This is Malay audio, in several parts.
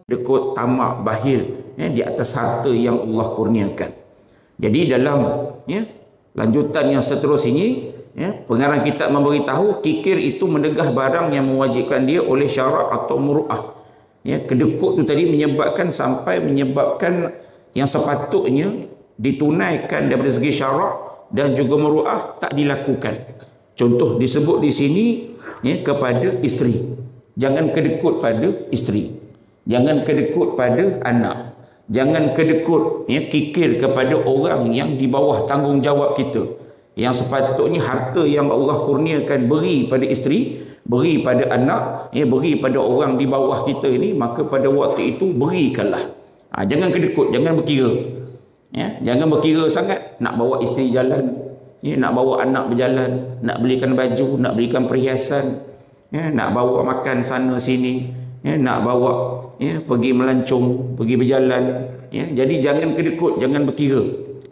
dekut, tamak, bakhil di atas harta yang Allah kurniakan. Jadi dalam lanjutan yang seterusnya pengarang kitab memberitahu kikir itu mendegah barang yang mewajibkan dia oleh syarak atau muru'ah. Kedekut tu tadi menyebabkan yang sepatutnya ditunaikan daripada segi syarak dan juga muru'ah tak dilakukan. Contoh disebut di sini kepada isteri. Jangan kedekut pada isteri. Jangan kedekut pada anak. Jangan kedekut kikir kepada orang yang di bawah tanggungjawab kita. Yang sepatutnya harta yang Allah kurniakan beri pada isteri, beri pada anak, beri pada orang di bawah kita ini, maka pada waktu itu berikanlah. Jangan kedekut, jangan berkira. Jangan berkira sangat nak bawa isteri jalan, nak bawa anak berjalan, nak belikan baju, nak belikan perhiasan, nak bawa makan sana sini, nak bawa pergi melancong, pergi berjalan. Jadi jangan kedekut, jangan berkira.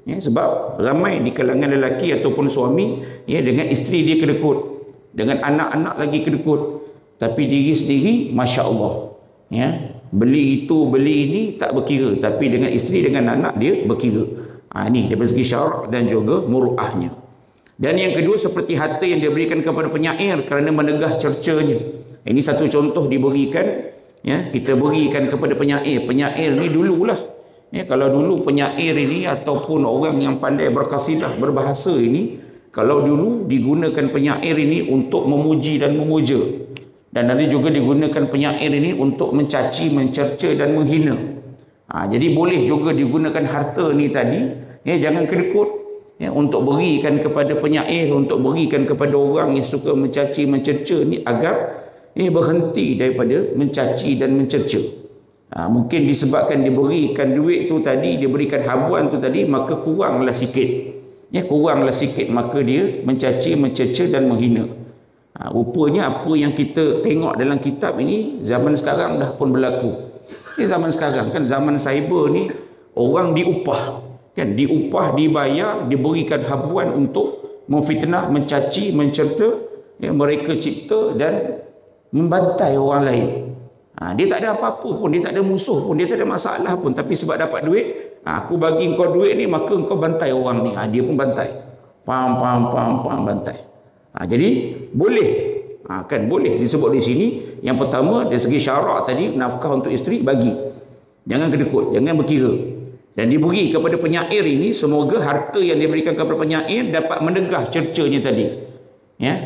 Sebab ramai di kalangan lelaki ataupun suami dengan isteri dia kedekut, dengan anak-anak lagi kedekut, tapi diri sendiri Masya Allah beli itu beli ini tak berkira, tapi dengan isteri dengan anak dia berkira. Ini dari segi syarak dan juga muru'ahnya. Dan yang kedua, seperti harta yang diberikan kepada penyair kerana menegah cercanya. Ini satu contoh diberikan, kita berikan kepada penyair. Penyair ni dululah, kalau dulu penyair ini ataupun orang yang pandai berkasidah, berbahasa ini, kalau dulu digunakan penyair ini untuk memuji dan memuja, dan ada juga digunakan penyair ini untuk mencaci, mencerca dan menghina. Jadi boleh juga digunakan harta ni tadi, jangan kedekut, untuk berikan kepada penyair, untuk berikan kepada orang yang suka mencaci, mencerca ni, agar berhenti daripada mencaci dan mencerca. Mungkin disebabkan diberikan duit tu tadi, diberikan habuan tu tadi, maka kuranglah sikit. Kuranglah sikit, maka dia mencaci, mencerca dan menghina. Rupanya apa yang kita tengok dalam kitab ini zaman sekarang dah pun berlaku. Zaman sekarang kan, zaman cyber ni, orang diupah, kan, diupah, dibayar, diberikan habuan untuk memfitnah, mencaci, mencerca, mereka cipta dan membantai orang lain. Dia tak ada apa-apa pun, dia tak ada musuh pun, dia tak ada masalah pun, tapi sebab dapat duit, aku bagi engkau duit ni, maka engkau bantai orang ni. Dia pun bantai, pam bantai. Jadi boleh, kan boleh disebut di sini. Yang pertama dari segi syarak tadi, nafkah untuk isteri bagi, jangan kedekut, jangan berkira, dan diberi kepada penyair ini. Semoga harta yang diberikan kepada penyair dapat menegah cercanya tadi.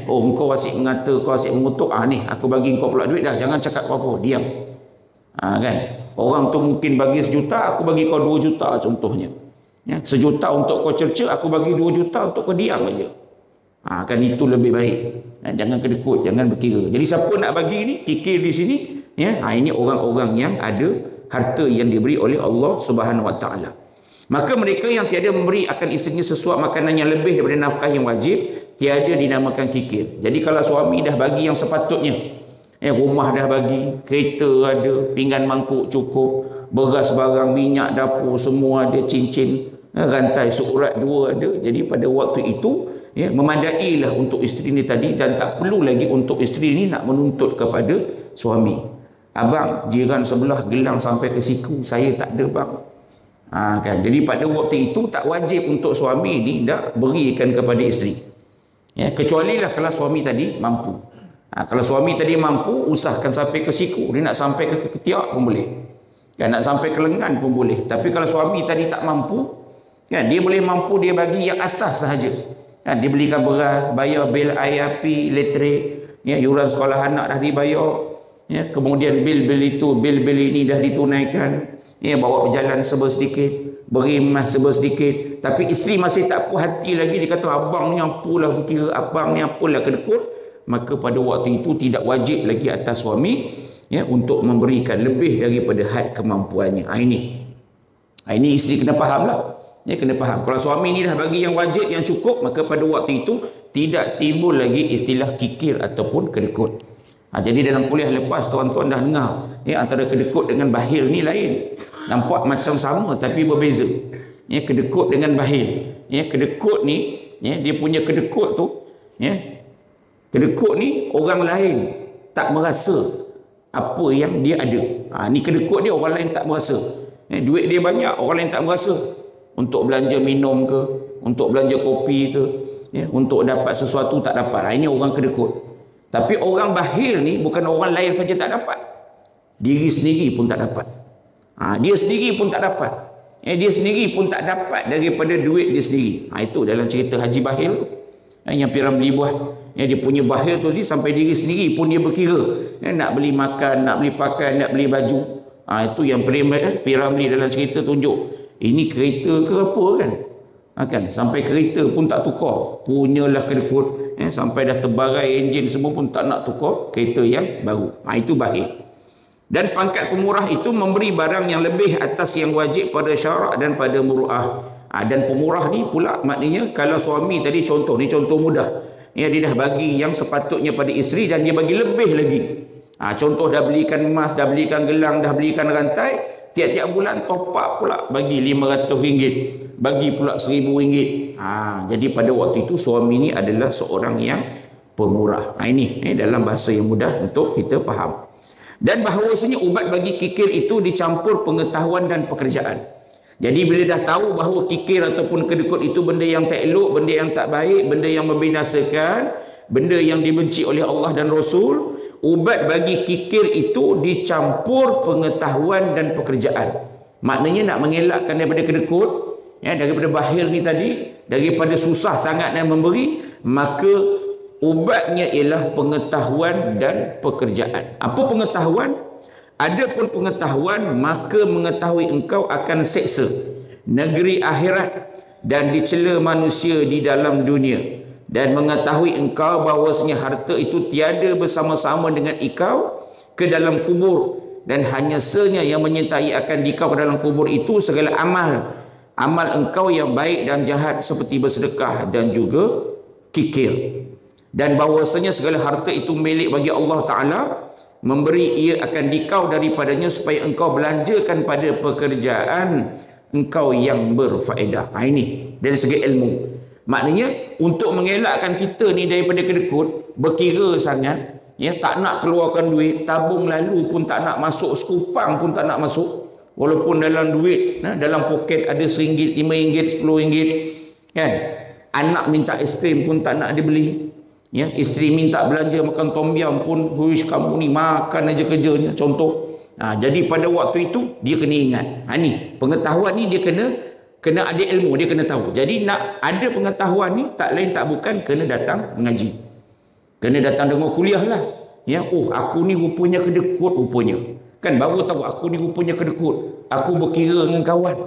Engkau asyik mengata, kau asyik mengutuk, ni aku bagi engkau pula duit dah, jangan cakap apa-apa, diam. Kan orang tu mungkin bagi 1 juta, aku bagi kau 2 juta contohnya. 1 juta untuk kau cerca, aku bagi 2 juta untuk kau diam aja. Kan itu lebih baik. Jangan kedekut, jangan berkira. Jadi siapa nak bagi ni, kikir di sini, ini orang-orang yang ada harta yang diberi oleh Allah Subhanahu Wa Taala. Maka mereka yang tiada memberi akan isterinya sesuap makanan yang lebih daripada nafkah yang wajib, tiada dinamakan kikir. Jadi kalau suami dah bagi yang sepatutnya, rumah dah bagi, kereta ada, pinggan mangkuk cukup, beras barang, minyak dapur semua ada, cincin, rantai surat 2 ada. Jadi pada waktu itu memadailah untuk isteri ni tadi, dan tak perlu lagi untuk isteri ni nak menuntut kepada suami. Abang, jiran sebelah gelang sampai ke siku, saya tak ada bang. Kan, jadi pada waktu itu tak wajib untuk suami ni nak berikan kepada isteri. Kecuali lah kalau suami tadi mampu. Kalau suami tadi mampu, usahakan sampai ke siku. Dia nak sampai ke ketiak pun boleh, kan, nak sampai ke lengan pun boleh. Tapi kalau suami tadi tak mampu, kan, dia boleh mampu, dia bagi yang asas sahaja, kan, dia belikan beras, bayar bil air, api, elektrik, yuran sekolah anak dah dibayar, kemudian bil-bil itu, bil-bil ini dah ditunaikan, bawa berjalan serba sedikit, beri emas serba sedikit. Tapi isteri masih tak puas hati lagi, dia kata abang ni apalah berkira, abang ni apalah kedekut. Maka pada waktu itu tidak wajib lagi atas suami untuk memberikan lebih daripada had kemampuannya. Ini isteri kena faham lah, kena faham. Kalau suami ni dah bagi yang wajib, yang cukup, maka pada waktu itu tidak timbul lagi istilah kikir ataupun kedekut. Jadi dalam kuliah lepas tuan-tuan dah dengar, antara kedekut dengan bakhil ni lain. Nampak macam sama tapi berbeza. Kedekut dengan bakhil. Kedekut ni, dia punya kedekut tu, kedekut ni orang lain tak merasa apa yang dia ada. Ni kedekut dia, orang lain tak merasa. Duit dia banyak, orang lain tak merasa. Untuk belanja minum ke, untuk belanja kopi ke, untuk dapat sesuatu tak dapat. Ini orang kedekut. Tapi orang bakhil ni bukan orang lain saja tak dapat, diri sendiri pun tak dapat. Dia sendiri pun tak dapat. Dia sendiri pun tak dapat daripada duit dia sendiri. Itu dalam cerita Haji Bakhil yang P.Ramlee buat. Dia punya bakhil tu sampai diri sendiri pun dia berkira. Nak beli makan, nak beli pakai, nak beli baju. Itu yang P.Ramlee dalam cerita tunjuk. Ini kereta ke apa kan? Kan sampai kereta pun tak tukar. Punyalah kedekut. Sampai dah terbarai enjin semua pun tak nak tukar kereta yang baru. Itu bakhil. Dan pangkat pemurah itu memberi barang yang lebih atas yang wajib pada syarak dan pada muru'ah. Dan pemurah ni pula maknanya kalau suami tadi contoh, ni contoh mudah. Dia dah bagi yang sepatutnya pada isteri dan dia bagi lebih lagi. Contoh dah belikan emas, dah belikan gelang, dah belikan rantai, tiap-tiap bulan top up pula bagi RM500, bagi pula RM1,000. Jadi pada waktu itu suami ni adalah seorang yang pemurah. Ini dalam bahasa yang mudah untuk kita faham. Dan bahawasanya ubat bagi kikir itu dicampur pengetahuan dan pekerjaan. Jadi bila dah tahu bahawa kikir ataupun kedekut itu benda yang tak elok, benda yang tak baik, benda yang membinasakan, benda yang dibenci oleh Allah dan Rasul, ubat bagi kikir itu dicampur pengetahuan dan pekerjaan. Maknanya nak mengelakkan daripada kedekut, daripada bakhil ni tadi, daripada susah sangat dan memberi, maka ubatnya ialah pengetahuan dan pekerjaan. Apa pengetahuan? Adapun pengetahuan, maka mengetahui engkau akan seksa negeri akhirat dan dicela manusia di dalam dunia, dan mengetahui engkau bahawasanya harta itu tiada bersama-sama dengan engkau ke dalam kubur, dan hanya senya yang menyertai akan dikau ke dalam kubur itu segala amal engkau yang baik dan jahat seperti bersedekah dan juga kikir. Dan bahawasanya segala harta itu milik bagi Allah Ta'ala, memberi ia akan dikau daripadanya supaya engkau belanjakan pada pekerjaan engkau yang berfaedah. Ini dari segi ilmu. Maknanya untuk mengelakkan kita ni daripada kedekut, berkira sangat, tak nak keluarkan duit, tabung lalu pun tak nak masuk, sekupang pun tak nak masuk, walaupun dalam duit, dalam poket ada RM1, RM5, RM10, kan? Anak minta aiskrim pun tak nak dibeli. Isteri minta belanja makan tom yum pun, huish kamu ni makan aja kerjanya, contoh. Jadi pada waktu itu dia kena ingat. Ni pengetahuan ni dia kena ada ilmu, dia kena tahu. Jadi nak ada pengetahuan ni tak lain tak bukan kena datang mengaji, kena datang dengar kuliah lah. Aku ni rupanya kedekut, rupanya kan baru tahu aku ni rupanya kedekut. Aku berkira dengan kawan,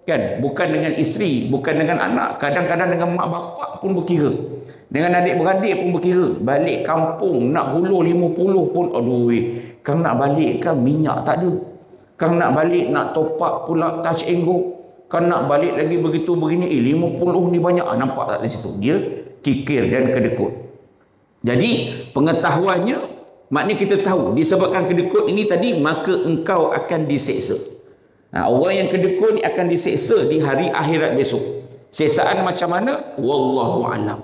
kan, bukan dengan isteri, bukan dengan anak, kadang-kadang dengan mak bapak pun berkira, dengan adik-beradik pun berkira. Balik kampung nak hulur 50 pun, aduh, kang nak balik kan minyak tak ada, kang nak balik nak top up pula touch and go, kang nak balik lagi begitu begini, 50 ni banyak. Nampak tak di situ dia kikir dan kedekut. Jadi pengetahuannya, maknanya kita tahu disebabkan kedekut ini tadi, maka engkau akan diseksa. Orang yang kedekut ni akan diseksa di hari akhirat besok. Seksaan macam mana? Wallahu alam.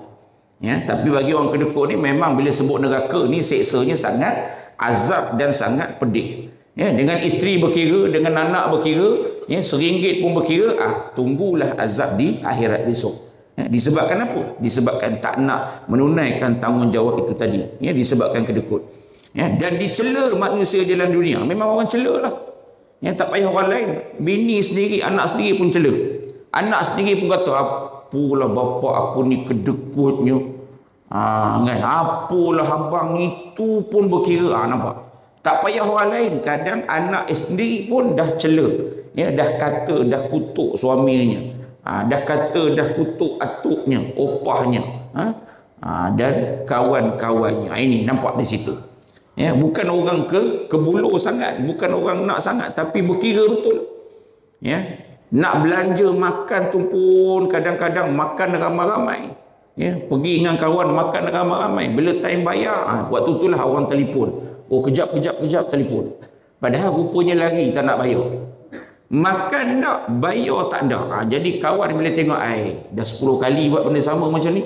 Tapi bagi orang kedekut ni memang bila sebut neraka ni seksanya sangat azab dan sangat pedih. Dengan isteri berkira, dengan anak berkira, RM1 pun berkira, tunggulah azab di akhirat besok. Disebabkan apa? Disebabkan tak nak menunaikan tanggungjawab itu tadi. Disebabkan kedekut. Dan dicela manusia dalam dunia. Memang orang cela lah. Tak payah orang lain. Bini sendiri, anak sendiri pun cela. Anak sendiri pun kata, apalah bapak aku ni kedekutnya. Kan? Apalah abang itu pun berkira. Nampak? Tak payah orang lain. Kadang anak sendiri pun dah cela. Dah kata, dah kutuk suaminya. Dah kata, dah kutuk atuknya, opahnya. Dan kawan-kawannya. Ini nampak di situ. Bukan orang kebulu sangat, bukan orang nak sangat, tapi berkira betul. Nak belanja makan tu pun kadang-kadang makan ramai-ramai. Pergi dengan kawan makan ramai-ramai. Bila time bayar, waktu itulah orang telefon. Kejap telefon. Padahal rupanya lari tak nak bayar. Makan tak, bayar tak ada. Jadi kawan bila tengok, dah 10 kali buat benda sama macam ni.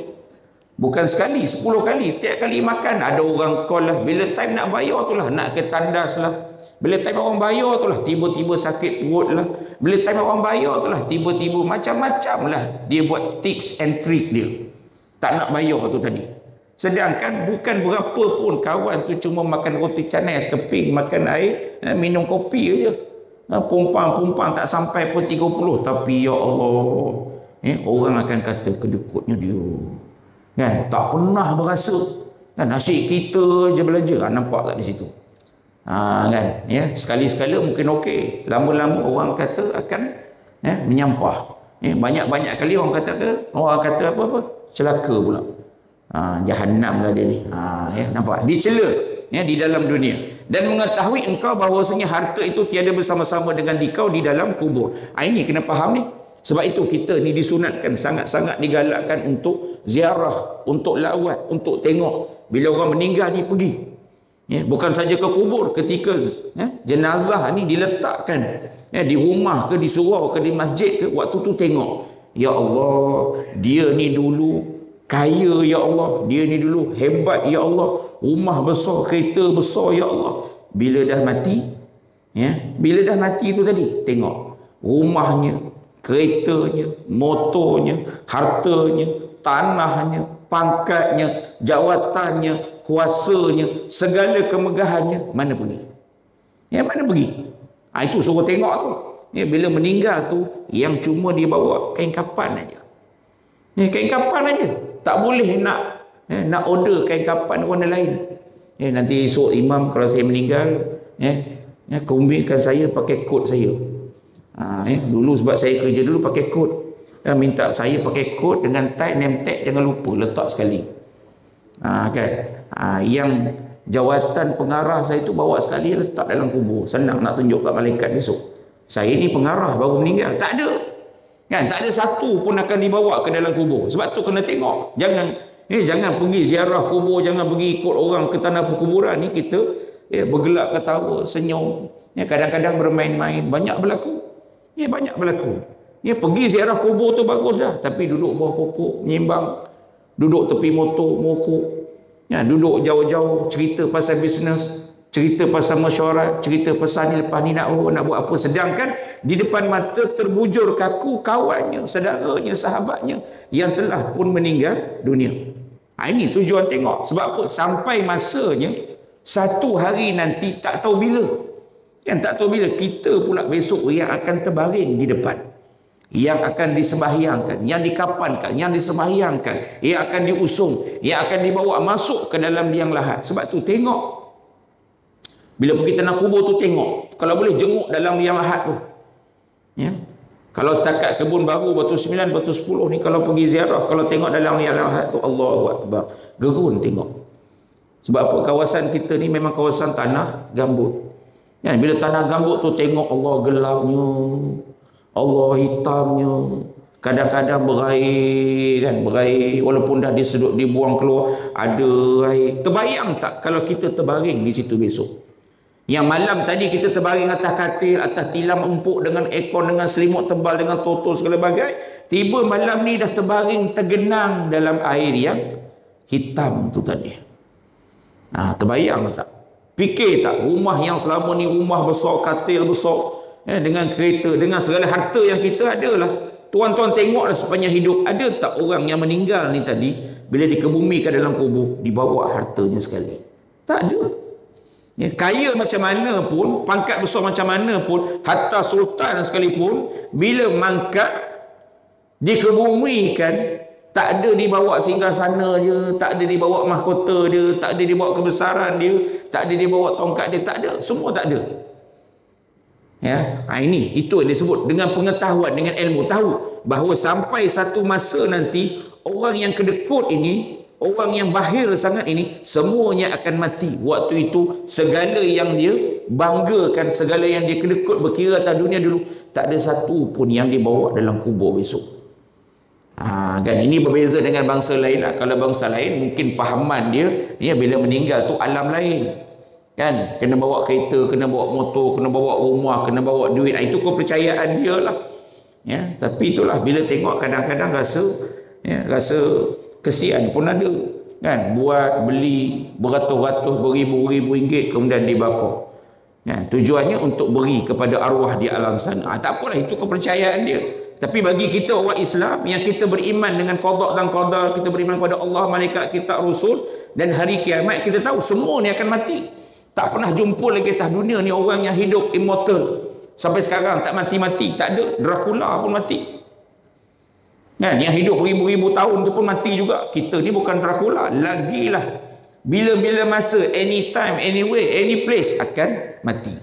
Bukan sekali, 10 kali. Tiap kali makan ada orang call lah. Bila time nak bayar tu lah, nak ke tandas lah. Bila time orang bayar tu lah, tiba-tiba sakit perut lah. Bila time orang bayar tu lah, tiba-tiba macam-macam lah dia buat tips and trick dia. Tak nak bayar tu tadi. Sedangkan bukan berapa pun kawan tu cuma makan roti canai sekeping, makan air, minum kopi je. Pumpang tak sampai pun 30. Tapi ya Allah, orang akan kata kedekutnya dia. Kan? Tak pernah berasa. Kan? Asyik kita je belanja. Nampak tak di situ? Kan? Sekali-sekala mungkin okey. Lama-lama orang kata akan menyampah. Banyak-banyak kali orang kata apa-apa. Celaka pula. Jahannam lah dia ni. Nampak? Dicela di dalam dunia. Dan mengetahui engkau bahawasanya harta itu tiada bersama-sama dengan dikau di dalam kubur. Ini kena faham ni. Sebab itu kita ni disunatkan, sangat-sangat digalakkan untuk ziarah, untuk lawat, untuk tengok. Bila orang meninggal ni pergi. Bukan saja ke kubur, ketika jenazah ni diletakkan di rumah ke, di surau ke, di masjid ke, waktu tu tengok. Ya Allah, dia ni dulu kaya, ya Allah. Dia ni dulu hebat, ya Allah. Rumah besar, kereta besar, ya Allah. Bila dah mati, bila dah mati tu tadi, tengok rumahnya, keretanya, motornya, hartanya, tanahnya, pangkatnya, jawatannya, kuasanya, segala kemegahannya, mana pergi? Mana pergi? Itu suruh tengok tu. Bila meninggal tu, yang cuma dia bawa kain kapan aja. Kain kapan aja. Tak boleh nak order kain kapan warna lain. Nanti esok imam kalau saya meninggal, kumbinkan saya pakai kod saya. Dulu sebab saya kerja dulu pakai kod. Minta saya pakai kod dengan tag, name tag, jangan lupa letak sekali. Kan? Yang jawatan pengarah saya tu bawa sekali letak dalam kubur. Senang nak tunjuk kat malaikat besok. Saya ni pengarah baru meninggal. Tak ada. Kan? Tak ada satu pun akan dibawa ke dalam kubur. Sebab tu kena tengok. Jangan pergi ziarah kubur, jangan pergi ikut orang ke tanah perkuburan ni. Kita bergelak ketawa, senyum. Kadang-kadang bermain-main. Banyak berlaku. Banyak berlaku. Pergi ziarah kubur tu bagus dah. Tapi duduk bawah pokok, menyimbang. Duduk tepi motor, mokok. Duduk jauh-jauh, cerita pasal bisnes. Cerita pasal mesyuarat, cerita pasal ni lepas ni nak buat apa. Sedangkan di depan mata terbujur kaku kawannya, saudaranya, sahabatnya yang telah pun meninggal dunia. Ini tujuan tengok. Sebab apa? Sampai masanya satu hari nanti tak tahu bila. Kan tak tahu bila kita pula besok yang akan terbaring di depan. Yang akan disembahyangkan, yang dikapankan, yang disembahyangkan, yang akan diusung, yang akan dibawa masuk ke dalam liang lahat. Sebab tu tengok. Bila pergi tanah kubur tu tengok. Kalau boleh jenguk dalam liang lahat tu. Kalau setakat Kebun Baru, Batu 9, Batu 10 ni kalau pergi ziarah, kalau tengok dalam liang lahat tu, Allahu Akbar. Gerun tengok. Sebab apa? Kawasan kita ni memang kawasan tanah gambut. Bila tanah gambut tu tengok Allah gelapnya, Allah hitamnya. Kadang-kadang berair kan, berair walaupun dah disedut, dibuang keluar, ada air. Terbayang tak kalau kita terbaring di situ besok? Yang malam tadi kita terbaring atas katil, atas tilam empuk dengan aircon, dengan selimut tebal, dengan toto segala bagai. Tiba malam ni dah terbaring, tergenang dalam air yang hitam tu tadi. Terbayang tak? Fikir tak? Rumah yang selama ni rumah besar, katil besar, dengan kereta, dengan segala harta yang kita ada lah. Tuan-tuan tengoklah sepanjang hidup. Ada tak orang yang meninggal ni tadi, bila dikebumikan dalam kubur, dibawa hartanya sekali? Tak ada. Kaya macam mana pun, pangkat besar macam mana pun, hatta sultan sekalipun, bila mangkat dikebumikan, tak ada dibawa singgah sana je, tak ada dibawa mahkota dia, tak ada dibawa kebesaran dia, tak ada dibawa tongkat dia, tak ada, semua tak ada. Itu yang disebut dengan pengetahuan, dengan ilmu, tahu bahawa sampai satu masa nanti orang yang kedekut ini, orang yang bahir sangat ini, semuanya akan mati. Waktu itu segala yang dia banggakan, segala yang dia kedekut berkira atas dunia dulu, tak ada satu pun yang dibawa dalam kubur besok. Kan ini berbeza dengan bangsa lain lah. Kalau bangsa lain mungkin pahaman dia bila meninggal tu alam lain. Kan kena bawa kereta, kena bawa motor, kena bawa rumah, kena bawa duit. Itu kepercayaan dia lah. Tapi itulah bila tengok kadang-kadang rasa Kesian pun ada. Kan? Buat, beli beratus-ratus, beribu-ribu ringgit kemudian dibakar. Kan? Tujuannya untuk beri kepada arwah di alam sana. Tak apalah, itu kepercayaan dia. Tapi bagi kita orang Islam yang kita beriman dengan qada dan qadar, kita beriman kepada Allah, malaikat, kitab, rasul dan hari kiamat, kita tahu semua ni akan mati. Tak pernah jumpa lagi atas dunia ni orang yang hidup immortal sampai sekarang tak mati-mati. Tak ada. Dracula pun mati. Kan? Yang hidup beribu-ribu tahun tu pun mati juga. Kita ni bukan Dracula. Lagilah. Bila-bila masa, anytime, anywhere, any place akan mati.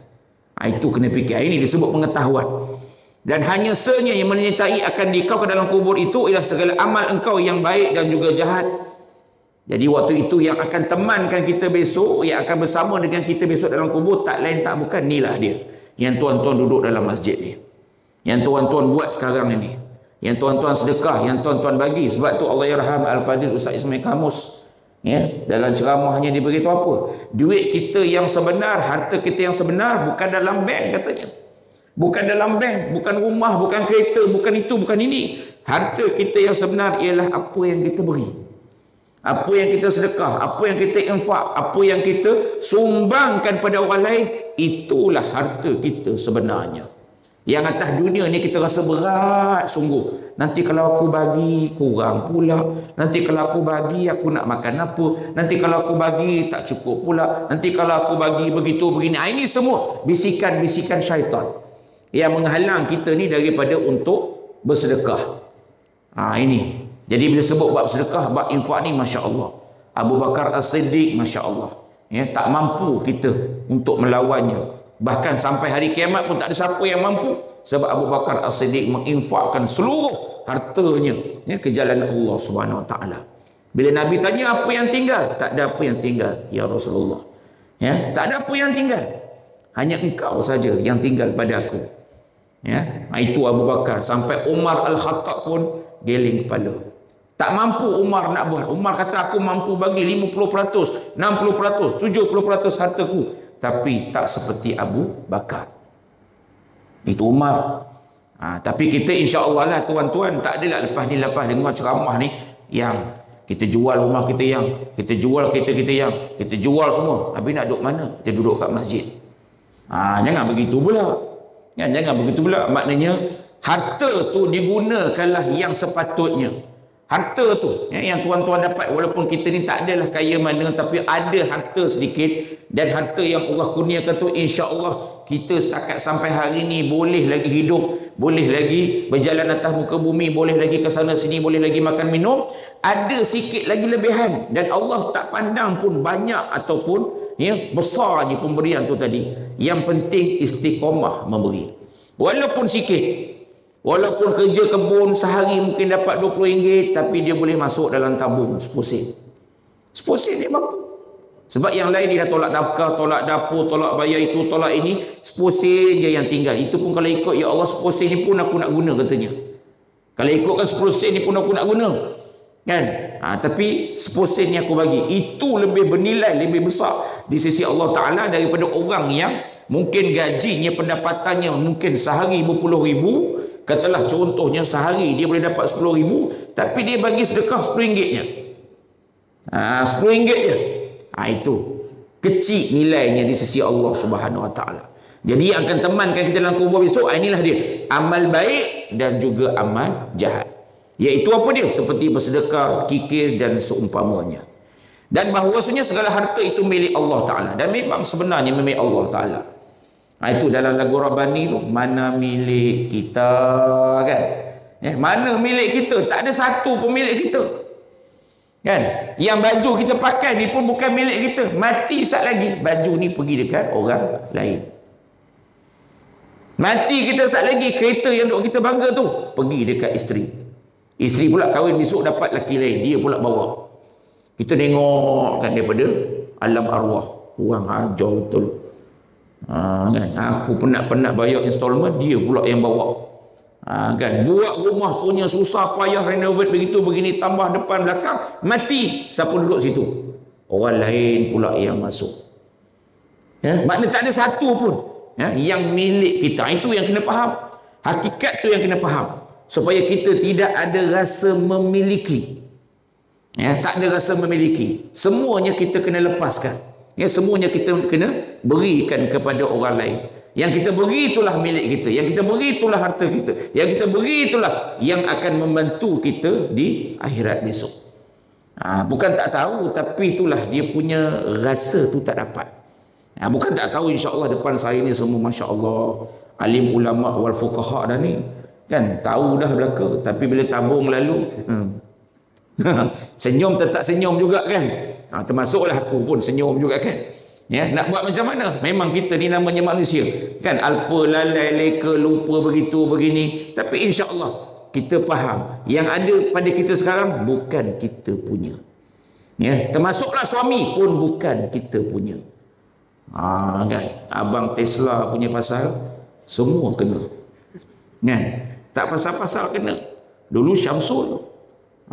Itu kena fikir. Ini disebut pengetahuan. Dan hanya senya yang menyertai akan dikau ke dalam kubur itu ialah segala amal engkau yang baik dan juga jahat. Jadi waktu itu yang akan temankan kita besok, yang akan bersama dengan kita besok dalam kubur, tak lain tak bukan, inilah dia. Yang tuan-tuan duduk dalam masjid ni. Yang tuan-tuan buat sekarang ini. Yang tuan-tuan sedekah, yang tuan-tuan bagi. Sebab tu Allah yarham Al-Fadhil Ustaz Ismail Kamus. Ya, dalam ceramahnya dia beritahu apa? Duit kita yang sebenar, harta kita yang sebenar bukan dalam bank katanya. Bukan dalam bank, bukan rumah, bukan kereta, bukan itu, bukan ini. Harta kita yang sebenar ialah apa yang kita beri. Apa yang kita sedekah, apa yang kita infak, apa yang kita sumbangkan pada orang lain, itulah harta kita sebenarnya. Yang atas dunia ni kita rasa berat sungguh. Nanti kalau aku bagi kurang pula. Nanti kalau aku bagi aku nak makan apa. Nanti kalau aku bagi tak cukup pula. Nanti kalau aku bagi begitu begini. Ini semua bisikan-bisikan syaitan yang menghalang kita ni daripada untuk bersedekah. Ini. Jadi bila sebut bab sedekah, bab infak ni, Masya Allah. Abu Bakar As-Siddiq, Masya Allah. Ya, tak mampu kita untuk melawannya. Bahkan sampai hari kiamat pun tak ada siapa yang mampu. Sebab Abu Bakar As-Siddiq menginfakkan seluruh hartanya ke jalan Allah Subhanahu Wa Taala. Bila Nabi tanya apa yang tinggal, tak ada apa yang tinggal, ya Rasulullah. Ya, tak ada apa yang tinggal. Hanya engkau saja yang tinggal pada aku. Ya, itu Abu Bakar. Sampai Umar Al-Khattab pun geling kepala. Tak mampu Umar nak buat. Umar kata aku mampu bagi 50%, 60%, 70% hartaku. Tapi tak seperti Abu Bakar. Itu Umar. Tapi kita insya-Allah lah tuan-tuan, tak adalah lepas dengar ceramah ni yang kita jual rumah kita yang, kita jual kereta kita yang, kita jual semua. Habis nak duduk mana? Kita duduk kat masjid. Jangan begitu pula. Jangan begitu pula. Maknanya harta tu digunakanlah yang sepatutnya. Harta tu yang tuan-tuan dapat, walaupun kita ni tak adalah kaya mana, tapi ada harta sedikit, dan harta yang Allah kurniakan tu insya-Allah kita setakat sampai hari ni boleh lagi hidup, boleh lagi berjalan atas muka bumi, boleh lagi ke sana sini, boleh lagi makan minum, ada sikit lagi lebihan, dan Allah tak pandang pun banyak ataupun besarnya pemberian tu tadi. Yang penting istiqamah memberi. Walaupun sikit. Walaupun kerja kebun sehari mungkin dapat RM20, tapi dia boleh masuk dalam tabung 10 sen. 10 sen dia mampu. Sebab yang lain dia dah tolak nafkah, tolak dapur, tolak bayar itu, tolak ini. 10 sen je yang tinggal. Itu pun kalau ikut, ya Allah 10 sen ni pun aku nak guna katanya. Kalau ikutkan 10 sen ni pun aku nak guna. Kan? Tapi 10 sen ni aku bagi. Itu lebih bernilai, lebih besar di sisi Allah Ta'ala daripada orang yang mungkin gajinya, pendapatannya mungkin sehari berpuluh ribu. Katalah contohnya sehari dia boleh dapat 10,000, tapi dia bagi sedekah RM10 je. RM10 je. Itu kecil nilainya di sisi Allah Subhanahu Wa Taala. Jadi yang akan temankan kita dalam kubur besok, inilah dia. Amal baik dan juga amal jahat. Iaitu apa dia? Seperti bersedekah, kikir dan seumpamanya. Dan bahawasanya segala harta itu milik Allah Ta'ala. Dan memang sebenarnya milik Allah Ta'ala. Itu dalam lagu Rabbani tu, mana milik kita, kan? Mana milik kita? Tak ada satu pun milik kita, kan? Yang baju kita pakai ni pun bukan milik kita. Mati sat lagi, baju ni pergi dekat orang lain. Mati kita sat lagi, kereta yang duk kita bangga tu pergi dekat isteri. Isteri pula kahwin besok dapat lelaki lain, dia pula bawa. Kita tengok kan daripada alam arwah, kurang ajar betul. Kan? Aku penat bayar installment, dia pula yang bawa. Kan? Buat rumah punya susah payah renovate begitu begini, tambah depan belakang, mati siapa duduk situ? Orang lain pula yang masuk. Maknanya tak ada satu pun yang milik kita. Itu yang kena faham. Hakikat tu yang kena faham, supaya kita tidak ada rasa memiliki. Ya, tak ada rasa memiliki. Semuanya kita kena lepaskan. Ya, semuanya kita kena berikan kepada orang lain. Yang kita beri itulah milik kita. Yang kita beri itulah harta kita. Yang kita beri itulah yang akan membantu kita di akhirat besok. Bukan tak tahu, tapi itulah dia punya rasa tu tak dapat. Bukan tak tahu, insya-Allah depan saya ni semua masya-Allah alim ulama wal fuqaha dah ni. Kan tahu dah belaka, tapi bila tabung lalu senyum tetap senyum juga kan. Termasuklah aku pun senyum juga kan. Ya, nak buat macam mana? Memang kita ni namanya manusia. Kan alpa, lalai, leka, lupa begitu begini. Tapi insya-Allah kita faham yang ada pada kita sekarang bukan kita punya. Ya, termasuklah suami pun bukan kita punya. Kan abang Tesla punya pasal semua kena. Kan? Tak pasal-pasal kena. Dulu Syamsul.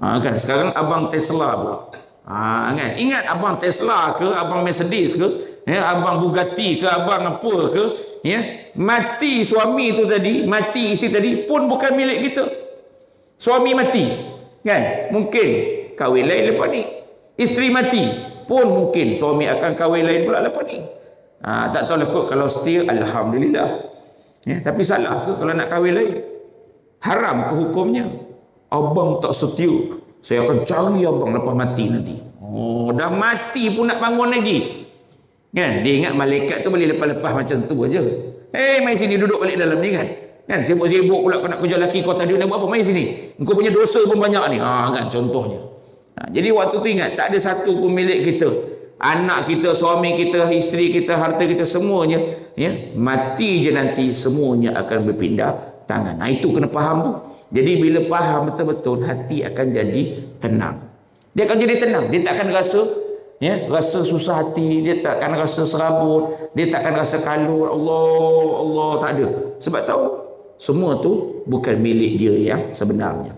Kan sekarang abang Tesla pula. Kan ingat abang Tesla ke abang Mercedes ke, ya, abang Bugatti ke abang apa ke, ya, mati suami tu tadi, mati isteri tadi pun bukan milik kita. Suami mati kan mungkin kahwin lain lepas ni, isteri mati pun mungkin suami akan kahwin lain pula lepas ni. Tak tahu lah kot. Kalau setia alhamdulillah, ya, tapi salah ke kalau nak kahwin lain? Haram ke hukumnya? Abang tak setia, saya akan cari abang lepas mati nanti. Dah mati pun nak bangun lagi. Kan? Dia ingat malaikat tu boleh lepas-lepas macam tu aja. Mai sini duduk balik dalam ni kan. Kan sibuk-sibuk pula kau nak kerja lelaki, kau tadi nak buat apa? Mai sini. Engkau punya dosa pun banyak ni. Kan contohnya. Jadi waktu tu ingat tak ada satu pun milik kita. Anak kita, suami kita, isteri kita, harta kita semuanya, ya, mati je nanti semuanya akan berpindah tangan. Itu kena faham tu. Jadi bila faham betul-betul, hati akan jadi tenang. Dia akan jadi tenang. Dia tak akan rasa, ya, rasa susah hati. Dia tak akan rasa serabut. Dia tak akan rasa kalur. Allah, tak ada. Sebab tahu semua tu bukan milik dia yang sebenarnya.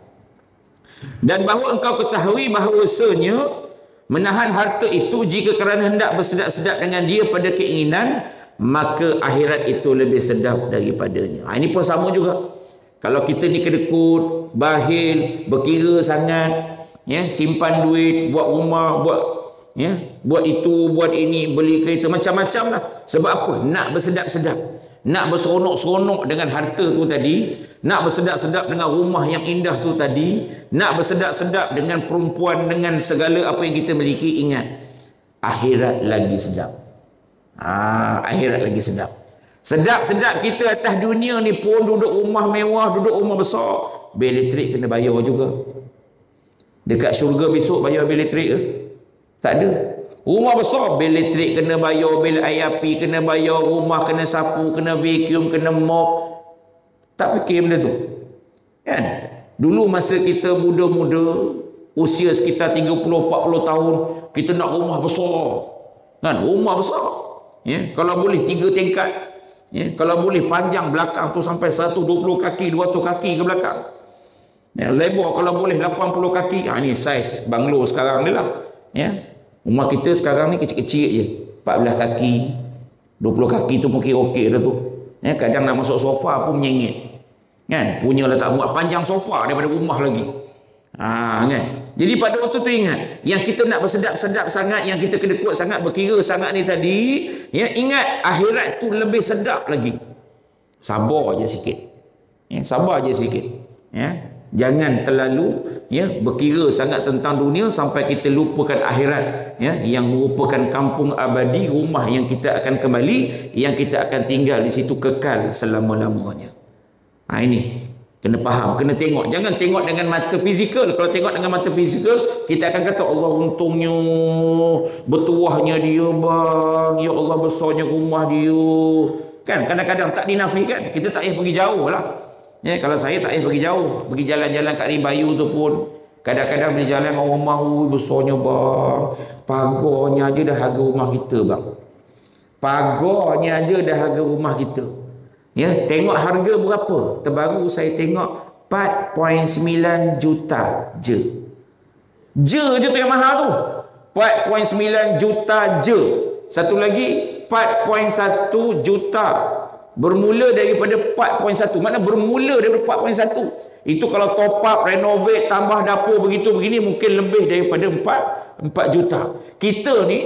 Dan bahawa engkau ketahui bahawasanya menahan harta itu jika kerana hendak bersedap-sedap dengan dia pada keinginan, maka akhirat itu lebih sedap daripadanya. Ini pun sama juga. Kalau kita ni kedekut, bakhil, berkira sangat, ya, simpan duit, buat rumah, buat itu, buat ini, beli kereta, macam-macam lah. Sebab apa? Nak bersedap-sedap, nak berseronok-seronok dengan harta tu tadi, nak bersedap-sedap dengan rumah yang indah tu tadi, nak bersedap-sedap dengan perempuan, dengan segala apa yang kita miliki. Ingat, akhirat lagi sedap. Akhirat lagi sedap. Sedap-sedap kita atas dunia ni pun duduk rumah mewah, duduk rumah besar, bil elektrik kena bayar juga. Dekat syurga besok bayar bil elektrik ke? Tak ada. Rumah besar, bil elektrik kena bayar, bil air api kena bayar, rumah kena sapu, kena vacuum, kena mop. Tak fikir benda tu. Kan? Dulu masa kita muda-muda, usia sekitar 30-40 tahun, kita nak rumah besar. Kan? Rumah besar. Ya, kalau boleh 3 tingkat. Ya, kalau boleh panjang belakang tu sampai 120 kaki, 200 kaki ke belakang. Ya, lebar kalau boleh 80 kaki. Ni saiz banglo sekarang ni lah. Ya. Rumah kita sekarang ni kecil-kecil je. 14 kaki, 20 kaki tu mungkin okey dah tu. Ya, kadang nak masuk sofa pun menyengit. Kan? Punyalah tak muat, panjang sofa daripada rumah lagi. Kan? Jadi pada waktu tu ingat, yang kita nak bersedap-sedap sangat, yang kita kedekut sangat, berkira sangat ni tadi, ya, ingat akhirat tu lebih sedap lagi. Sabar je sikit. Ya, sabar je sikit. Ya. Jangan terlalu, ya, berkira sangat tentang dunia sampai kita lupakan akhirat, ya, yang merupakan kampung abadi, rumah yang kita akan kembali, yang kita akan tinggal di situ kekal selama-lamanya. Ini kena faham, kena tengok. Jangan tengok dengan mata fizikal. Kalau tengok dengan mata fizikal, kita akan kata Allah untungnya, bertuahnya dia bang, ya Allah besarnya rumah dia. Kan kadang-kadang tak dinafikan. Kita tak payah pergi jauh lah. Ya, kalau saya tak payah pergi jauh, pergi jalan-jalan kat Ribayu tu pun kadang-kadang pergi jalan dengan rumah, besarnya bang, pagarnya aja dah harga rumah kita bang. Pagarnya aja dah harga rumah kita. Ya, tengok harga berapa? Terbaru saya tengok 4.9 juta je. Je tu yang mahal tu. 4.9 juta je. Satu lagi 4.1 juta. Bermula daripada 4.1. Mana bermula daripada 4.1. Itu kalau top up, renovate, tambah dapur begitu begini mungkin lebih daripada 4 juta. Kita ni,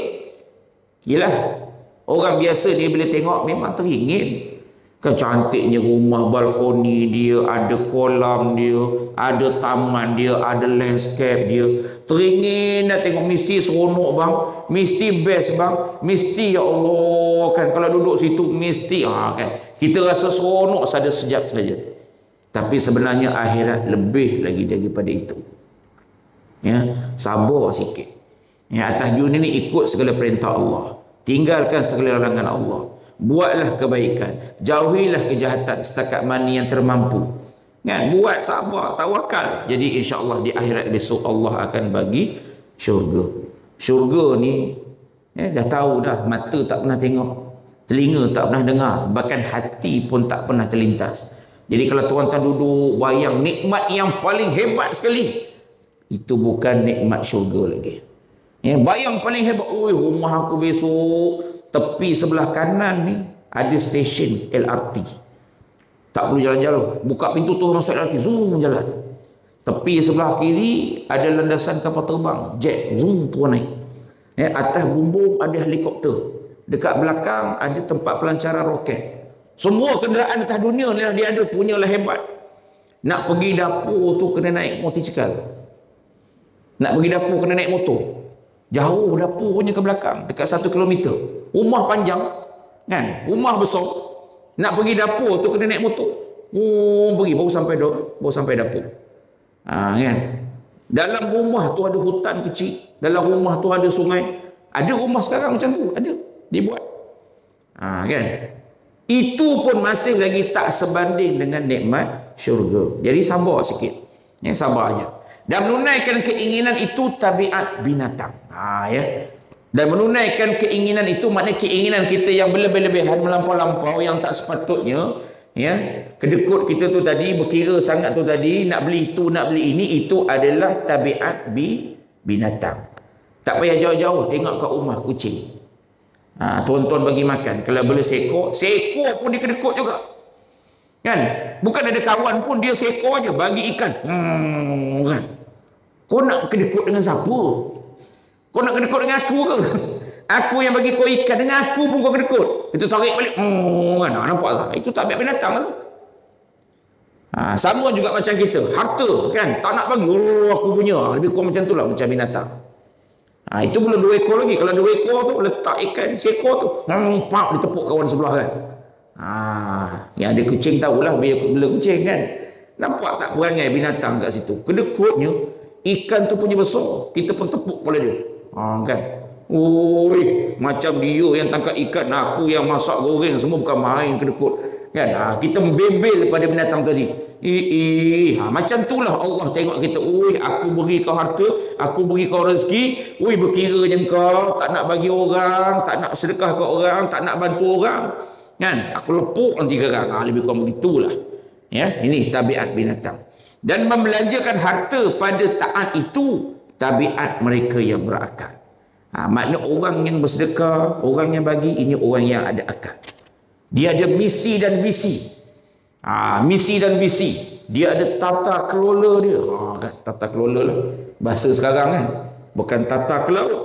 yalah, orang biasa ni bila tengok memang teringin. Kan cantiknya rumah balkoni dia, ada kolam dia, ada taman dia, ada landscape dia. Teringin nak tengok, mesti seronok bang, mesti best bang, mesti ya Allah kan kalau duduk situ mesti kan. Kita rasa seronok ada sejap saja. Tapi sebenarnya akhirat lebih lagi daripada itu. Ya, sabar sikit. Ya, atas dunia ni ikut segala perintah Allah. Tinggalkan segala larangan Allah. Buatlah kebaikan, jauhilah kejahatan setakat mana yang termampu. Kan? Buat, sabar, tawakal. Jadi insya-Allah di akhirat besok Allah akan bagi syurga. Syurga ni dah tahu dah, mata tak pernah tengok, telinga tak pernah dengar, bahkan hati pun tak pernah terlintas. Jadi kalau tuan-tuan duduk bayang nikmat yang paling hebat sekali, itu bukan nikmat syurga lagi. Bayang paling hebat, rumah aku besok tepi sebelah kanan ni ada stesen LRT. Tak perlu jalan-jalan, buka pintu tu masuk LRT, zoom jalan. Tepi sebelah kiri ada landasan kapal terbang, jet, zoom turun naik. Atas bumbung ada helikopter. Dekat belakang ada tempat pelancaran roket. Semua kenderaan atas dunia ni dia ada, punyalah hebat. Nak pergi dapur tu kena naik motosikal. Nak pergi dapur kena naik motor. Jauh dapurnya ke belakang, dekat 1 kilometer. Rumah panjang, kan? Rumah besar. Nak pergi dapur tu kena naik motor. Pergi baru sampai dapur. Kan? Dalam rumah tu ada hutan kecil, dalam rumah tu ada sungai. Ada rumah sekarang macam tu, ada dibuat. Kan? Itu pun masih lagi tak sebanding dengan nikmat syurga. Jadi sabar sikit. Sabar aja. Dan menunaikan keinginan itu tabiat binatang. Dan menunaikan keinginan itu maknanya keinginan kita yang berlebih-lebihan, melampau-lampau, yang tak sepatutnya. Kedekut kita tu tadi, berkira sangat tu tadi, nak beli itu, nak beli ini, itu adalah tabiat binatang. Tak payah jauh-jauh, tengok kat rumah kucing. Tuan-tuan bagi makan, kalau boleh seekor pun dia kedekut juga. Kan? Bukan ada kawan pun, dia seekor aja bagi ikan. Kan? Kau nak kedekut dengan siapa? Kau nak kedekut dengan aku ke? Aku yang bagi kau ikan, dengan aku pun kau kedekut. Itu tarik balik. Kan? Nampak tak? Itu tabiat binatang lah tu. Sama juga macam kita. Harta kan? Tak nak bagi. Aku punya. Lebih kurang macam tu lah, macam binatang. Itu belum 2 ekor lagi. Kalau 2 ekor tu letak ikan seekor tu, nampak dia tepuk kawan sebelah kan. Yang ada kucing tahulah bila kucing kan. Nampak tak perangai binatang kat situ? Kedekutnya ikan tu punya besar, kita pun tepuk kepala dia. Kan? Macam dia yang tangkap ikan, aku yang masak goreng, semua bukan main kedekut. Kan? Kita membebel pada binatang tadi. Macam itulah Allah tengok kita. Aku beri kau harta, aku beri kau rezeki. Berkiranya kau tak nak bagi orang, tak nak sedekah ke orang, tak nak bantu orang. Kan? Aku lepuk nanti garang. Lebih kurang begitulah. Ini tabiat binatang. Dan membelanjakan harta pada taat itu tabiat mereka yang berakal. Makna orang yang bersedekah, orang yang bagi, ini orang yang ada akal. Dia ada misi dan visi. Misi dan visi. Dia ada tata kelola dia. Kan? Tata kelola lah bahasa sekarang kan. Bukan tata kelola.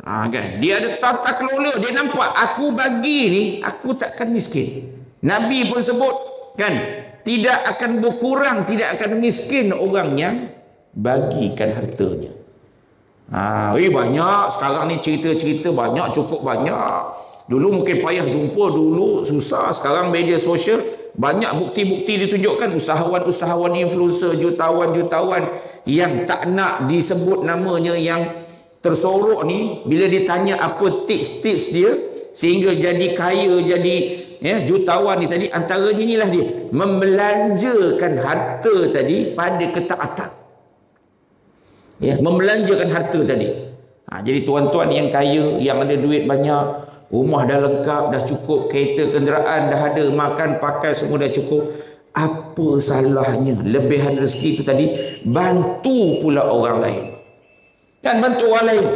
Kan? Dia ada tata kelola. Dia nampak aku bagi ni, aku takkan miskin. Nabi pun sebut kan, tidak akan berkurang, tidak akan miskin orang yang bagikan hartanya. Banyak sekarang ni cerita-cerita banyak, cukup banyak. Dulu mungkin payah jumpa, dulu susah. Sekarang media sosial banyak bukti-bukti ditunjukkan. Usahawan-usahawan, influencer, jutawan-jutawan yang tak nak disebut namanya, yang tersorok ni, bila ditanya apa tips-tips dia sehingga jadi kaya, jadi jutawan ni tadi, antaranya inilah dia, membelanjakan harta tadi pada ketaatan. Membelanjakan harta tadi. Jadi tuan-tuan yang kaya, yang ada duit banyak, rumah dah lengkap, dah cukup, kereta kenderaan dah ada, makan pakai semua dah cukup, apa salahnya lebihan rezeki itu tadi bantu pula orang lain. Kan, bantu orang lain.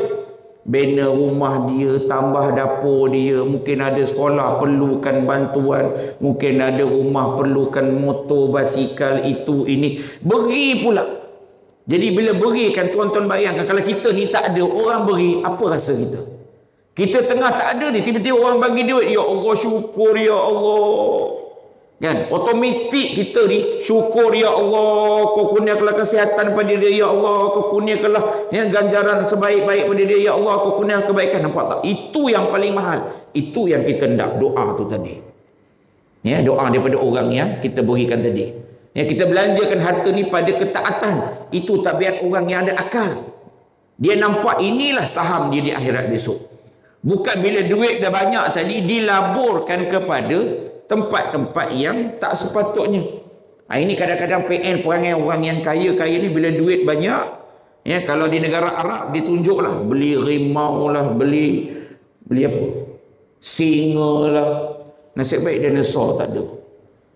bina rumah dia, tambah dapur dia, mungkin ada sekolah perlukan bantuan, mungkin ada rumah perlukan motor, basikal, itu ini, beri pula. Jadi bila beri kan, tuan-tuan bayangkan kalau kita ni tak ada, orang beri, apa rasa kita? Kita tengah tak ada ni, tiba-tiba orang bagi duit, ya Allah syukur ya Allah. Kan? Otomatik kita ni syukur ya Allah, kau kurniakanlah kesihatan pada dia ya Allah, kau kurniakanlah ganjaran sebaik-baik pada dia ya Allah, kau kurniakanlah kebaikan. Nampak tak? Itu yang paling mahal. Itu yang kita hendak, doa tu tadi. Ya, doa daripada orang yang kita berikan tadi. Ya, kita belanjakan harta ni pada ketaatan. Itu tabiat orang yang ada akal. Dia nampak inilah saham dia di akhirat besok. Bukan bila duit dah banyak tadi dilaburkan kepada tempat-tempat yang tak sepatutnya. Ini kadang-kadang PN perangai orang yang kaya-kaya ni bila duit banyak, ya, kalau di negara Arab ditunjuklah beli rimau lah, beli apa? Singa lah. Nasib baik dinosaur tak ada.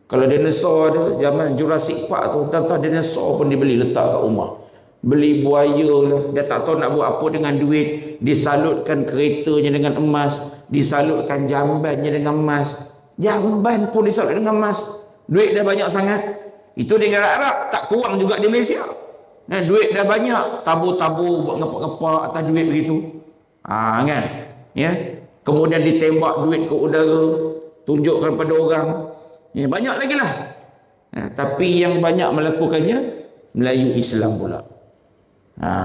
Kalau dinosaur ada zaman Jurassic Park tu, tuan-tuan dinosaur pun dibeli letak kat rumah. Beli buaya lah, dia tak tahu nak buat apa dengan duit, disalutkan keretanya dengan emas, disalutkan jambannya dengan emas. Jamban pun disalut dengan emas. Duit dah banyak sangat. Itu di negara Arab, tak kurang juga di Malaysia. Duit dah banyak, tabur-tabur buat ngepak-ngepak atas duit begitu. Kan? Ya. Kemudian ditembak duit ke udara, tunjukkan pada orang. Ya, banyak lagi lah. Tapi yang banyak melakukannya Melayu Islam pula.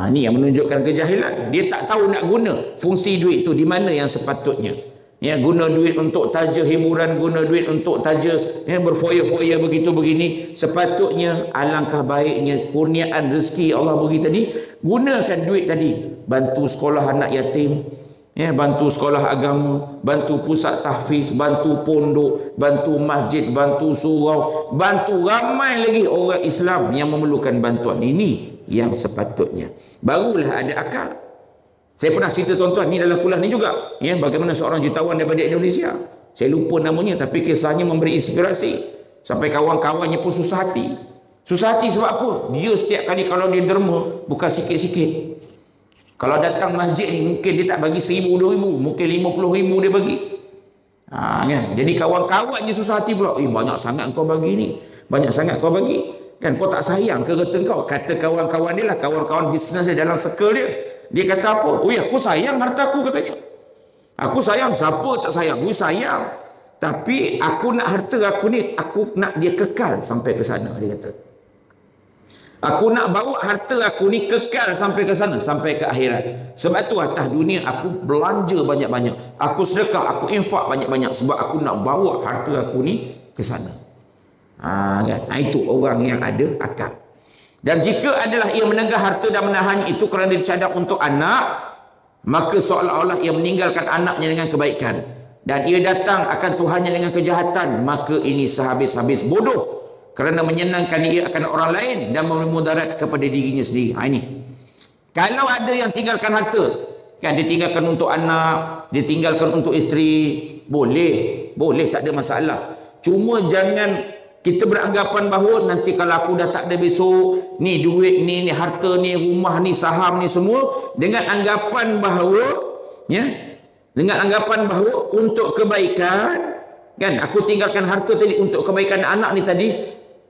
Ini yang menunjukkan kejahilan. Dia tak tahu nak guna fungsi duit tu di mana yang sepatutnya. Ya, guna duit untuk taja hiburan, guna duit untuk taja berfoya-foya begitu begini. Sepatutnya alangkah baiknya kurniaan rezeki Allah bagi tadi, gunakan duit tadi bantu sekolah anak yatim, ya, bantu sekolah agama, bantu pusat tahfiz, bantu pondok, bantu masjid, bantu surau, bantu ramai lagi orang Islam yang memerlukan bantuan. Ini yang sepatutnya. Barulah ada akal. Saya pernah cerita tuan-tuan ni dalam kuliah ni juga, ya, bagaimana seorang jutawan daripada Indonesia. Saya lupa namanya, tapi kisahnya memberi inspirasi sampai kawan-kawannya pun susah hati. Susah hati sebab apa? Dia setiap kali kalau dia derma, bukan sikit-sikit. Kalau datang masjid ni, mungkin dia tak bagi 1,000, 2,000, mungkin 50,000 dia bagi. Kan? Jadi kawan-kawannya susah hati pula. Banyak sangat kau bagi ni, banyak sangat kau bagi. Kan kau tak sayang ke kata kau? Kata kawan-kawan dia lah, kawan-kawan bisnes dia dalam circle dia. Dia kata apa? Aku sayang harta aku, katanya. Aku sayang. Siapa tak sayang? Sayang. Tapi aku nak harta aku ni, aku nak dia kekal sampai ke sana, dia kata. Aku nak bawa harta aku ni kekal sampai ke sana, sampai ke akhirat. Sebab tu atas dunia aku belanja banyak-banyak. Aku sedekah, aku infak banyak-banyak. Sebab aku nak bawa harta aku ni ke sana. Kan? Itu orang yang ada akal. Dan jika adalah ia menegah harta dan menahannya itu kerana dicadang untuk anak, maka seolah-olah ia meninggalkan anaknya dengan kebaikan. Dan ia datang akan Tuhannya dengan kejahatan, maka ini sehabis-habis bodoh. Kerana menyenangkan ia akan orang lain dan memberi mudarat kepada dirinya sendiri. Ini. Kalau ada yang tinggalkan harta, kan dia tinggalkan untuk anak, dia tinggalkan untuk isteri, boleh. Boleh, tak ada masalah. Cuma jangan kita beranggapan bahawa nanti kalau aku dah tak ada besok, ni duit ni harta ni, rumah ni, saham ni semua, dengan anggapan bahawa, ya, dengan anggapan bahawa untuk kebaikan, kan, aku tinggalkan harta tadi untuk kebaikan anak ni tadi,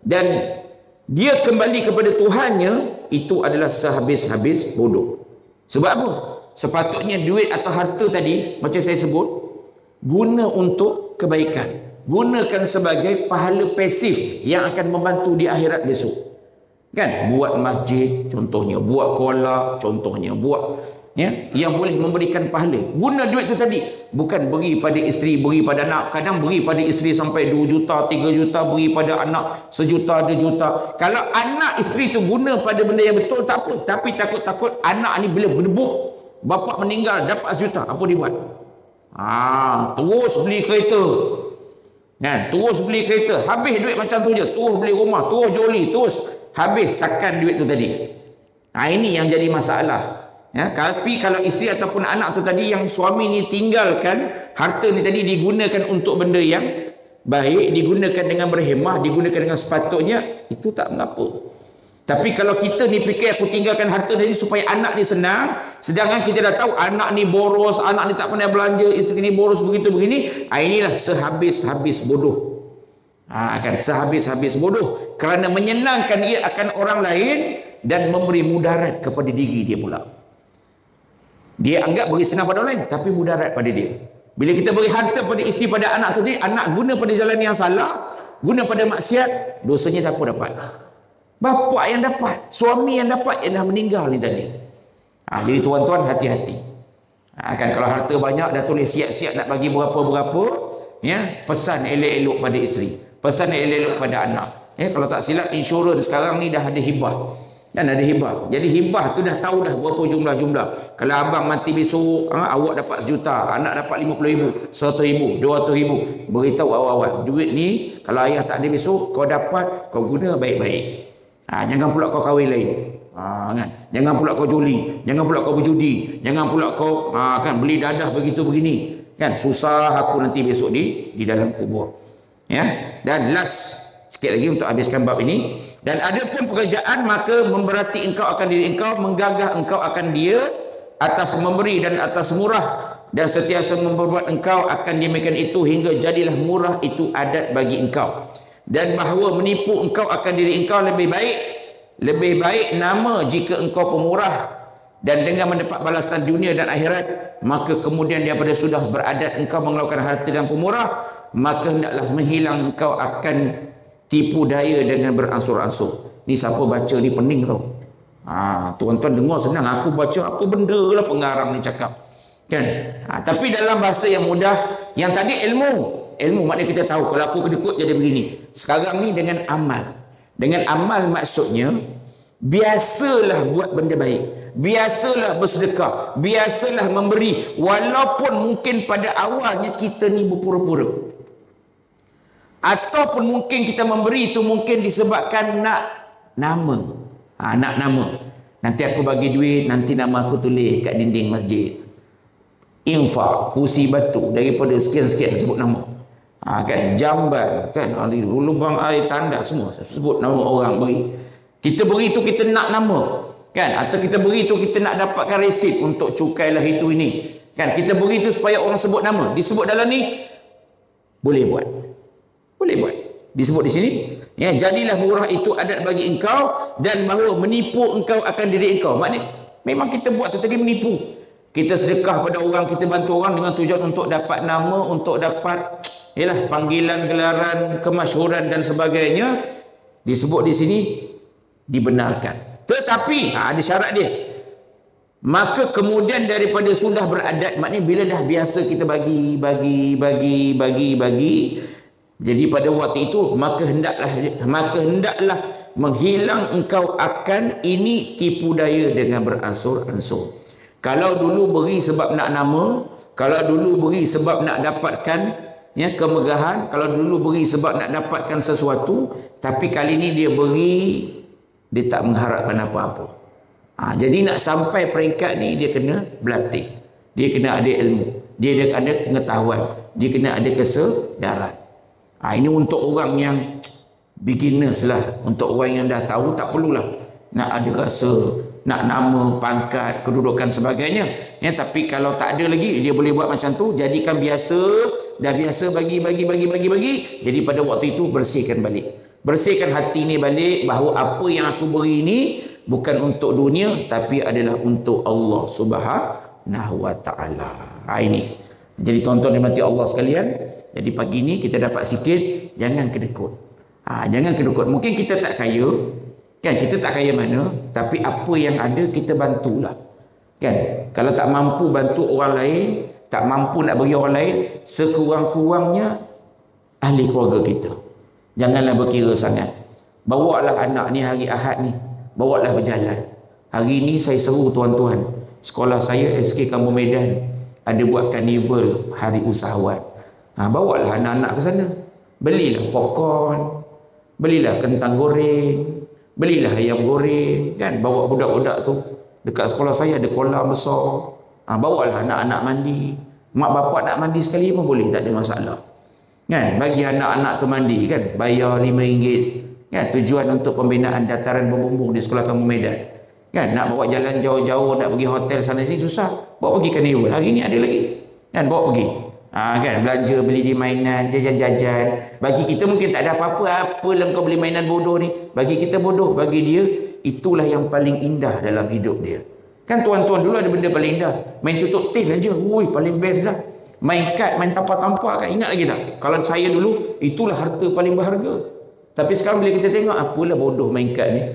dan dia kembali kepada Tuhannya, itu adalah sehabis-habis bodoh. Sebab apa? Sepatutnya duit atau harta tadi, macam saya sebut, guna untuk kebaikan. Gunakan sebagai pahala pasif yang akan membantu di akhirat besok. Kan? Buat masjid contohnya, buat kola contohnya, buat, ya, yang boleh memberikan pahala. Guna duit tu tadi, bukan beri pada isteri, beri pada anak. Kadang beri pada isteri sampai 2 juta, 3 juta, beri pada anak 1 juta, 2 juta. Kalau anak isteri tu guna pada benda yang betul, tak apa. Tapi takut-takut anak ni bila berdebuk, bapa meninggal dapat 1 juta, apa dia buat? Terus beli kereta. Kan? Terus beli kereta, habis duit macam tu je. Terus beli rumah, terus joli, terus habis sakan duit tu tadi. Ini yang jadi masalah. Ya, tapi kalau isteri ataupun anak tu tadi yang suami ni tinggalkan, harta ni tadi digunakan untuk benda yang baik, digunakan dengan berhemah, digunakan dengan sepatutnya, itu tak mengapa. Tapi kalau kita ni fikir aku tinggalkan harta tadi supaya anak ni senang, Sedangkan kita dah tahu anak ni boros, anak ni tak pandai belanja, isteri ni boros begitu begini. Inilah sehabis-habis bodoh. Kan sehabis-habis bodoh kerana menyenangkan ia akan orang lain dan memberi mudarat kepada diri dia pula. Dia anggap beri senang pada orang lain tapi mudarat pada dia. Bila kita beri harta pada isteri, pada anak tu, anak guna pada jalan yang salah, guna pada maksiat, dosanya siapa dapat? Bapa yang dapat, suami yang dapat, yang dah meninggal ni tadi. Jadi tuan-tuan hati-hati. Kan kalau harta banyak dah tulis siap-siap nak bagi berapa-berapa, ya, pesan elok-elok pada isteri, pesan elok-elok pada anak. Kalau tak silap insurans sekarang ni dah ada hibah. Dan ada hibah. Jadi hibah tu dah tahu dah berapa jumlah-jumlah. Kalau abang mati besok, awak dapat 1 juta, anak dapat 50,000, 100,000, 200,000. Beritahu awal-awal, duit ni kalau ayah tak ada besok, kau dapat, kau guna baik-baik. Jangan pula kau kahwin lain. Kan? Jangan pula kau juli, jangan pula kau berjudi, jangan pula kau kan beli dadah begitu begini. Kan susah aku nanti besok di dalam kubur. Ya. Dan last sikit lagi untuk habiskan bab ini. Dan ada pun pekerjaan maka memberati engkau akan diri engkau, menggagah engkau akan dia atas memberi dan atas murah, dan sentiasa memperbuat engkau akan demikian itu hingga jadilah murah itu adat bagi engkau. Dan bahawa menipu engkau akan diri engkau lebih baik nama jika engkau pemurah dan dengan mendapat balasan dunia dan akhirat. Maka kemudian daripada sudah beradat engkau mengeluarkan harta dan pemurah, maka hendaklah menghilang engkau akan tipu daya dengan beransur-ansur. Ni siapa baca ni pening tau. Tuan-tuan dengar senang, aku baca apa benda lah pengarang ni cakap. Kan? Tapi dalam bahasa yang mudah, yang tadi ilmu maknanya kita tahu kalau aku kedekut jadi begini. Sekarang ni dengan amal. Dengan amal maksudnya biasalah buat benda baik, biasalah bersedekah, biasalah memberi, walaupun mungkin pada awalnya kita ni berpura-pura. Ataupun mungkin kita memberi itu mungkin disebabkan nak nama. Nak nama. Nanti aku bagi duit, nanti nama aku tulis kat dinding masjid. Infak, kursi batu, daripada sekian-sekian sebut nama. Kan jamban, kan lubang air tanda, semua sebut nama orang beri. Kita beri itu kita nak nama. Kan? Atau kita beri itu kita nak dapatkan resit untuk cukai lah itu ini. Kan? Kita beri itu supaya orang sebut nama. Disebut dalam ni, boleh buat. Boleh buat. Disebut di sini, ya, jadilah murah itu adat bagi engkau dan bahawa menipu engkau akan diri engkau. Maknanya memang kita buat tu tadi menipu. Kita sedekah pada orang, kita bantu orang dengan tujuan untuk dapat nama, untuk dapat panggilan, gelaran, kemasyhuran dan sebagainya. Disebut di sini dibenarkan. Tetapi ada syarat dia. Maka kemudian daripada sudah beradat, maknanya bila dah biasa kita bagi, jadi pada waktu itu maka hendaklah menghilang engkau akan ini tipu daya dengan beransur-ansur. Kalau dulu beri sebab nak nama, kalau dulu beri sebab nak dapatkan kemegahan, kalau dulu beri sebab nak dapatkan sesuatu, tapi kali ini dia beri, dia tak mengharapkan apa-apa. Jadi nak sampai peringkat ni dia kena berlatih, dia kena ada ilmu, dia ada pengetahuan, dia kena ada kesedaran. Ini untuk orang yang beginners lah. Untuk orang yang dah tahu tak perlulah nak ada rasa, nak nama, pangkat, kedudukan sebagainya. Tapi kalau tak ada lagi, dia boleh buat macam tu. Jadikan biasa, dah biasa bagi. Jadi pada waktu itu bersihkan balik. Bersihkan hati ni balik bahawa apa yang aku beri ni bukan untuk dunia tapi adalah untuk Allah Subhanahu wa taala. Ini. Jadi tuan-tuan dan hadirin Allah sekalian, jadi pagi ni kita dapat sikit, jangan kedekut. Jangan kedekut. Mungkin kita tak kaya, kan? Kita tak kaya mana, tapi apa yang ada kita bantulah. Kan? Kalau tak mampu bantu orang lain, tak mampu nak beri orang lain, sekurang-kurangnya ahli keluarga kita. Janganlah berkira sangat. Bawalah anak ni hari Ahad ni, bawalah berjalan. Hari ni saya seru tuan-tuan, sekolah saya SK Kampung Medan ada buat karnival hari usahawan. Bawalah anak-anak ke sana. Belilah popcorn, belilah kentang goreng, belilah ayam goreng, kan? Bawa budak-budak tu. Dekat sekolah saya ada kolam besar. Bawalah anak-anak mandi. Mak bapak nak mandi sekali pun boleh, tak ada masalah. Kan? Bagi anak-anak tu mandi, kan? Bayar RM5. Kan? Tujuan untuk pembinaan dataran berbumbung di Sekolah Kampung Medan. Kan nak bawa jalan jauh-jauh, nak pergi hotel sana sini susah. Bawa pergi carnival. Hari ni ada lagi. Kan bawa pergi. Kan belanja, beli di mainan, jajan-jajan. Bagi kita mungkin tak ada apa-apa. Apalah kau beli mainan bodoh ni. Bagi kita bodoh. Bagi dia itulah yang paling indah dalam hidup dia. Kan tuan-tuan dulu ada benda paling indah. Main tutup tin aja. Ui, paling best dah. Main kad, main tampak-tampak kan. Ingat lagi tak? Kalau saya dulu, itulah harta paling berharga. Tapi sekarang bila kita tengok, apalah bodoh main kad ni.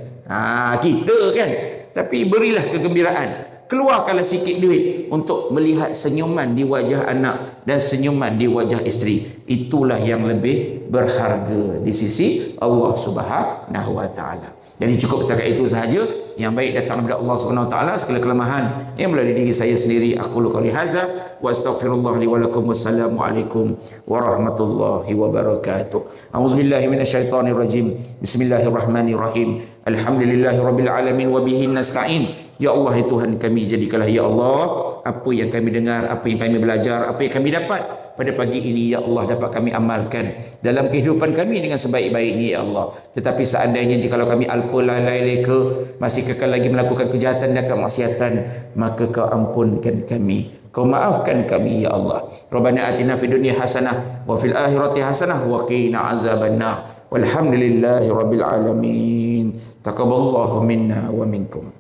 Kita kan. Tapi berilah kegembiraan. Keluarkanlah sikit duit untuk melihat senyuman di wajah anak dan senyuman di wajah isteri. Itulah yang lebih berharga di sisi Allah Subhanahu wa taala. Jadi cukup setakat itu sahaja. Yang baik datang daripada Allah Subhanahu wa taala, segala kelemahan yang melalui diri saya sendiri aku qouli hadza wa astaghfirullah li wa lakum. Wassalamu alaikum warahmatullahi wabarakatuh. A'udzubillahi minasyaitonir rajim. Bismillahirrahmanirrahim. Alhamdulillahirabbil alamin wa bihi nasta'in. Ya Allah, ya Tuhan kami, jadikanlah ya Allah apa yang kami dengar, apa yang kami belajar, apa yang kami dapat pada pagi ini ya Allah dapat kami amalkan dalam kehidupan kami dengan sebaik-baiknya ya Allah. Tetapi seandainya jika kami alpa lalai leka, masih kekal lagi melakukan kejahatan dan kemaksiatan, maka kau ampunkan kami, kau maafkan kami ya Allah. Rabbana atina fid dunya hasanah wa fil akhirati hasanah wa qina azabannar. Walhamdulillahi rabbil alamin. Taqabbalallahu minna wa minkum.